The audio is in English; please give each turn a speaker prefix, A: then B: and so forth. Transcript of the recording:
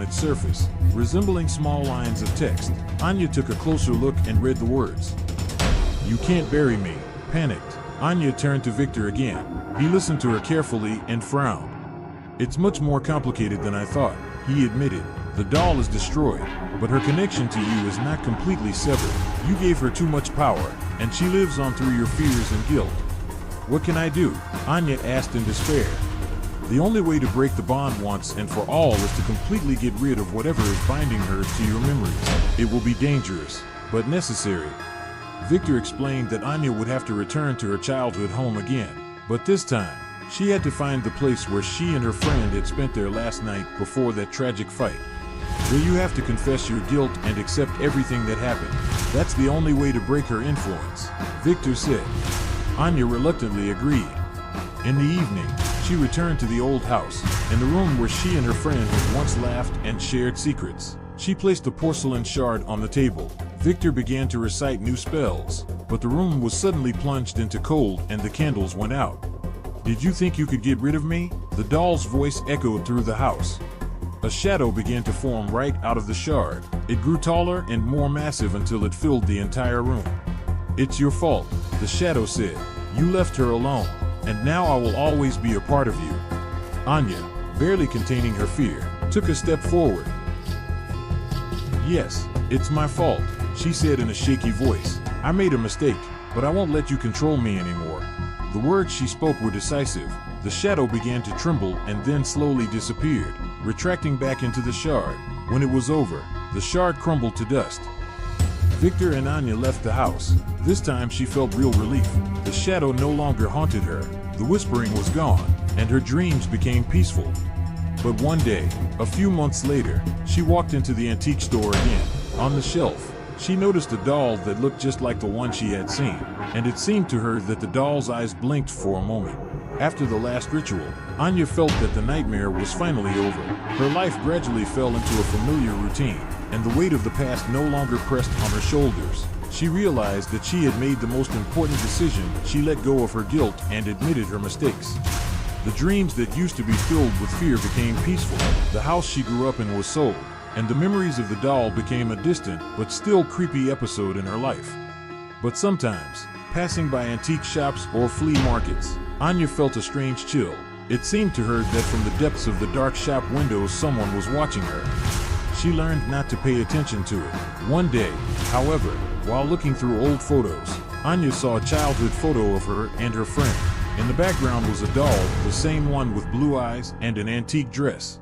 A: its surface, resembling small lines of text. Anya took a closer look and read the words. "You can't bury me." Panicked, Anya turned to Victor again. He listened to her carefully and frowned. "It's much more complicated than I thought," he admitted. "The doll is destroyed, but her connection to you is not completely severed. You gave her too much power, and she lives on through your fears and guilt." "What can I do?" Anya asked in despair. "The only way to break the bond once and for all is to completely get rid of whatever is binding her to your memories. It will be dangerous, but necessary." Victor explained that Anya would have to return to her childhood home again, but this time, she had to find the place where she and her friend had spent their last night before that tragic fight. "There you have to confess your guilt and accept everything that happened. That's the only way to break her influence," Victor said. Anya reluctantly agreed. In the evening, she returned to the old house, in the room where she and her friend had once laughed and shared secrets. She placed the porcelain shard on the table. Victor began to recite new spells, but the room was suddenly plunged into cold and the candles went out. "Did you think you could get rid of me?" The doll's voice echoed through the house. A shadow began to form right out of the shard. It grew taller and more massive until it filled the entire room. "It's your fault," the shadow said. "You left her alone, and now I will always be a part of you." Anya, barely containing her fear, took a step forward. "Yes, it's my fault," she said in a shaky voice. "I made a mistake, but I won't let you control me anymore." The words she spoke were decisive. The shadow began to tremble and then slowly disappeared, retracting back into the shard. When it was over, the shard crumbled to dust. Victor and Anya left the house. This time she felt real relief. The shadow no longer haunted her, the whispering was gone, and her dreams became peaceful. But one day, a few months later, she walked into the antique store again. On the shelf, she noticed a doll that looked just like the one she had seen, and it seemed to her that the doll's eyes blinked for a moment. After the last ritual, Anya felt that the nightmare was finally over. Her life gradually fell into a familiar routine, and the weight of the past no longer pressed on her shoulders. She realized that she had made the most important decision. She let go of her guilt and admitted her mistakes. The dreams that used to be filled with fear became peaceful. The house she grew up in was sold, and the memories of the doll became a distant but still creepy episode in her life. But sometimes, passing by antique shops or flea markets, Anya felt a strange chill. It seemed to her that from the depths of the dark shop windows someone was watching her. She learned not to pay attention to it. One day, however, while looking through old photos, Anya saw a childhood photo of her and her friend. In the background was a doll, the same one with blue eyes and an antique dress.